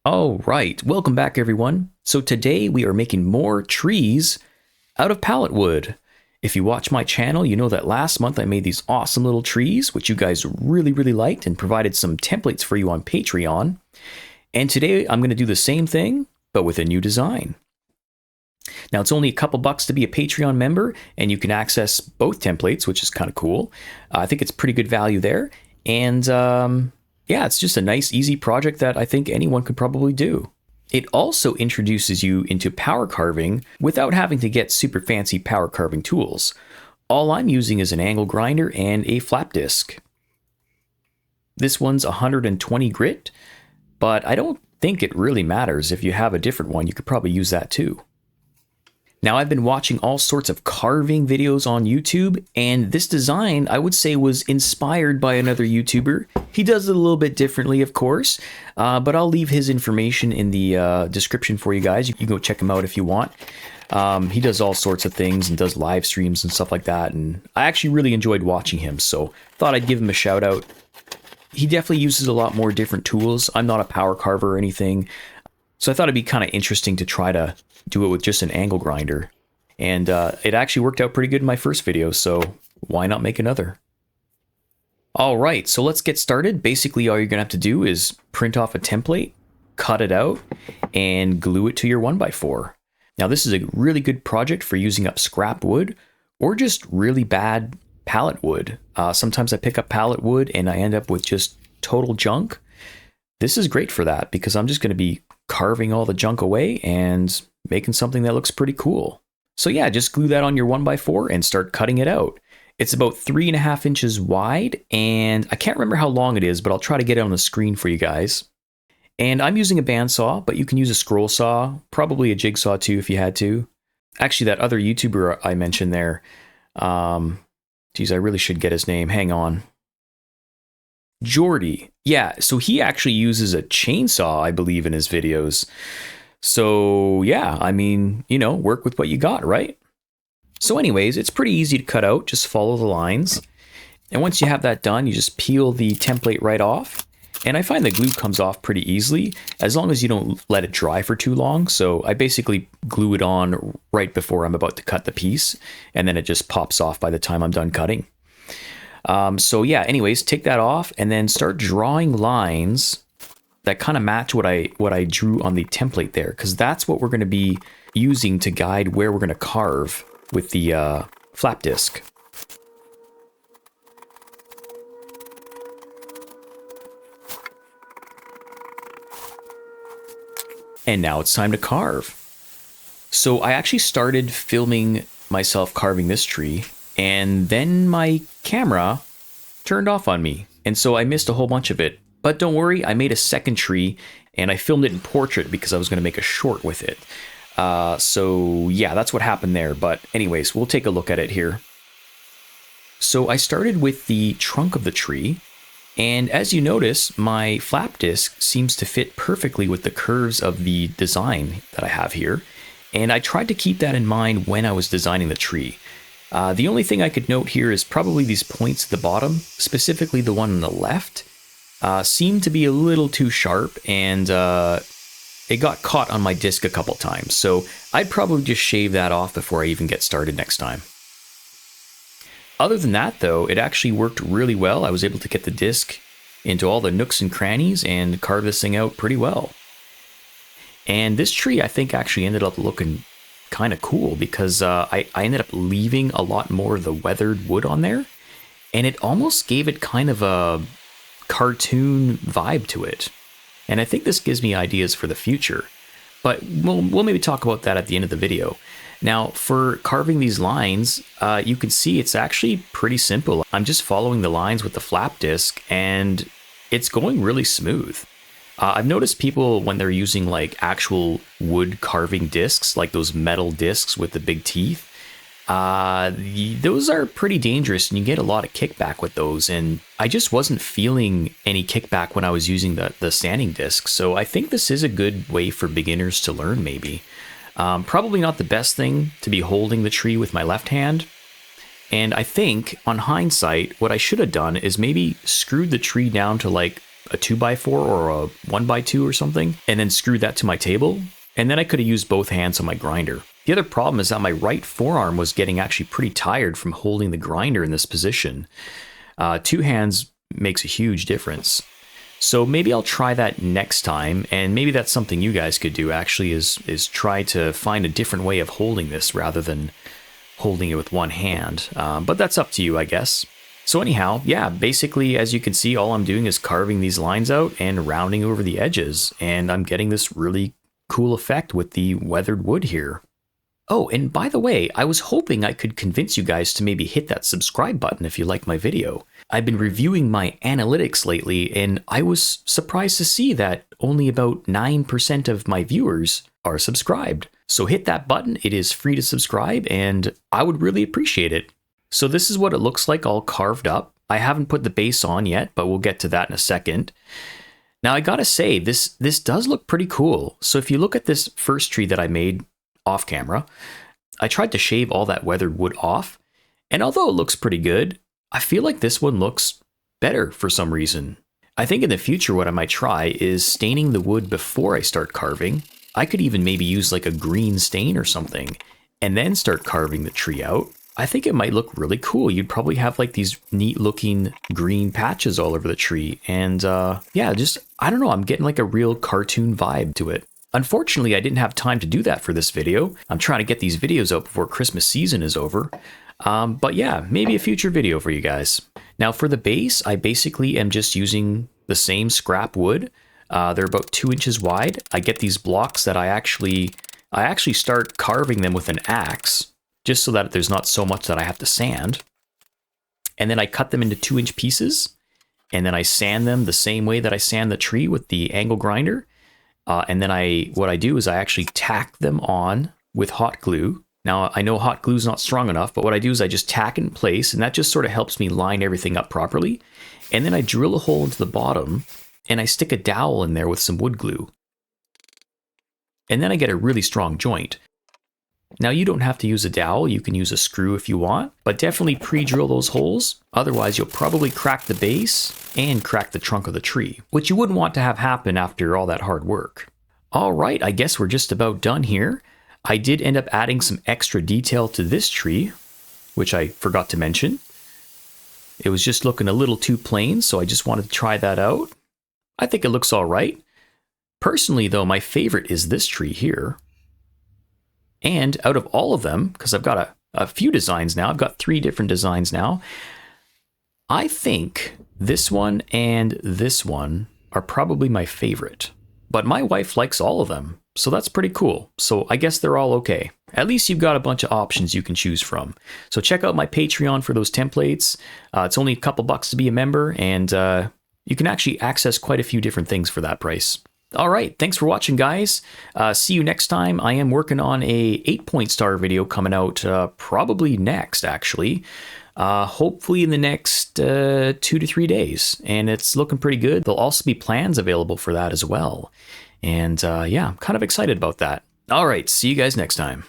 All right, welcome back everyone. So today we are making more trees out of pallet wood. If you watch my channel, you know that last month I made these awesome little trees, which you guys really liked and provided some templates for you on Patreon. And today I'm going to do the same thing, but with a new design. Now it's only a couple bucks to be a Patreon member, and you can access both templates, which is kind of cool. I think it's pretty good value there. And yeah, it's just a nice, easy project that I think anyone could probably do. It also introduces you into power carving without having to get super fancy power carving tools. All I'm using is an angle grinder and a flap disc. This one's 120 grit, but I don't think it really matters. If you have a different one, you could probably use that too. Now, I've been watching all sorts of carving videos on YouTube, and this design, I would say, was inspired by another YouTuber. He does it a little bit differently, of course, but I'll leave his information in the description for you guys. You can go check him out if you want. He does all sorts of things and does live streams and stuff like that, and I actually really enjoyed watching him, so thought I'd give him a shout out. He definitely uses a lot more different tools. I'm not a power carver or anything, so I thought it'd be kind of interesting to try to do it with just an angle grinder. And it actually worked out pretty good in my first video, so why not make another? All right, so let's get started. Basically, all you're gonna have to do is print off a template, cut it out, and glue it to your 1x4. Now, this is a really good project for using up scrap wood or just really bad pallet wood. Sometimes I pick up pallet wood and I end up with just total junk. This is great for that because I'm just gonna be carving all the junk away and making something that looks pretty cool. So yeah, just glue that on your 1x4 and start cutting it out. It's about 3.5 inches wide, and I can't remember how long it is, but I'll try to get it on the screen for you guys. And I'm using a bandsaw, but you can use a scroll saw, probably a jigsaw too if you had to. Actually, that other YouTuber I mentioned there, geez, I really should get his name. Hang on. Jordy. Yeah, so he actually uses a chainsaw, I believe, in his videos. So yeah, I mean, you know, work with what you got, right? So anyways, it's pretty easy to cut out. Just follow the lines. And once you have that done, you just peel the template right off. And I find the glue comes off pretty easily as long as you don't let it dry for too long. So I basically glue it on right before I'm about to cut the piece, and then it just pops off by the time I'm done cutting. So yeah, anyways, take that off and then start drawing lines that kind of match what I drew on the template there, because that's what we're going to be using to guide where we're going to carve with the flap disc. And now it's time to carve. So I actually started filming myself carving this tree, and then my camera turned off on me, and so I missed a whole bunch of it. But don't worry, I made a second tree, and I filmed it in portrait because I was going to make a short with it. So yeah, that's what happened there. But anyways, we'll take a look at it here. So I started with the trunk of the tree, and as you notice, my flap disc seems to fit perfectly with the curves of the design that I have here. And I tried to keep that in mind when I was designing the tree. The only thing I could note here is probably these points at the bottom, specifically the one on the left. Seemed to be a little too sharp, and it got caught on my disc a couple times, so I'd probably just shave that off before I even get started next time. Other than that though, it actually worked really well. I was able to get the disc into all the nooks and crannies and carve this thing out pretty well. And this tree I think actually ended up looking kind of cool because I ended up leaving a lot more of the weathered wood on there, and it almost gave it kind of a cartoon vibe to it. And I think this gives me ideas for the future, but we'll maybe talk about that at the end of the video. Now, for carving these lines, you can see it's actually pretty simple. I'm just following the lines with the flap disc, and it's going really smooth. I've noticed people, when they're using like actual wood carving discs, like those metal discs with the big teeth, those are pretty dangerous, and you get a lot of kickback with those, and I just wasn't feeling any kickback when I was using the sanding disc. So I think this is a good way for beginners to learn, maybe. Probably not the best thing to be holding the tree with my left hand, and I think on hindsight what I should have done is maybe screwed the tree down to like a 2x4 or a 1x2 or something, and then screwed that to my table. And then I could have used both hands on my grinder. The other problem is that my right forearm was getting actually pretty tired from holding the grinder in this position. 2 hands makes a huge difference. So maybe I'll try that next time, and maybe that's something you guys could do actually, is try to find a different way of holding this rather than holding it with one hand. But that's up to you, I guess. So anyhow, yeah, basically, as you can see, all I'm doing is carving these lines out and rounding over the edges, and I'm getting this really cool effect with the weathered wood here. Oh, and by the way, I was hoping I could convince you guys to maybe hit that subscribe button if you like my video. I've been reviewing my analytics lately, and I was surprised to see that only about 9% of my viewers are subscribed. So hit that button, it is free to subscribe, and I would really appreciate it. So this is what it looks like all carved up. I haven't put the base on yet, but we'll get to that in a second. Now I gotta say, this does look pretty cool. So if you look at this first tree that I made off camera, I tried to shave all that weathered wood off, and although it looks pretty good, I feel like this one looks better for some reason. I think in the future what I might try is staining the wood before I start carving. I could even maybe use like a green stain or something, and then start carving the tree out. I think it might look really cool. You'd probably have like these neat looking green patches all over the tree, and yeah, just, I don't know, I'm getting like a real cartoon vibe to it. Unfortunately, I didn't have time to do that for this video. I'm trying to get these videos out before Christmas season is over. But yeah, maybe a future video for you guys. Now for the base, I basically am just using the same scrap wood. They're about 2 inches wide. I get these blocks that I actually start carving them with an axe, just so that there's not so much that I have to sand. And then I cut them into 2-inch pieces, and then I sand them the same way that I sand the tree with the angle grinder. And then what I do is I actually tack them on with hot glue. Now, I know hot glue is not strong enough, but what I do is I just tack it in place, and that just sort of helps me line everything up properly. And then I drill a hole into the bottom, and I stick a dowel in there with some wood glue. And then I get a really strong joint. Now, you don't have to use a dowel, you can use a screw if you want, but definitely pre-drill those holes, otherwise you'll probably crack the base and crack the trunk of the tree, which you wouldn't want to have happen after all that hard work. All right, I guess we're just about done here. I did end up adding some extra detail to this tree, which I forgot to mention. It was just looking a little too plain, so I just wanted to try that out. I think it looks all right. Personally, though, my favorite is this tree here. And out of all of them, because I've got a few designs now, I've got 3 different designs now, I think this one and this one are probably my favorite. But my wife likes all of them, so that's pretty cool. So I guess they're all okay. At least you've got a bunch of options you can choose from. So check out my Patreon for those templates. It's only a couple bucks to be a member, and you can actually access quite a few different things for that price. All right, thanks for watching, guys. See you next time. I am working on a 8-point star video coming out probably next, actually. Hopefully in the next 2 to 3 days. And it's looking pretty good. There'll also be plans available for that as well. And yeah, I'm kind of excited about that. All right, see you guys next time.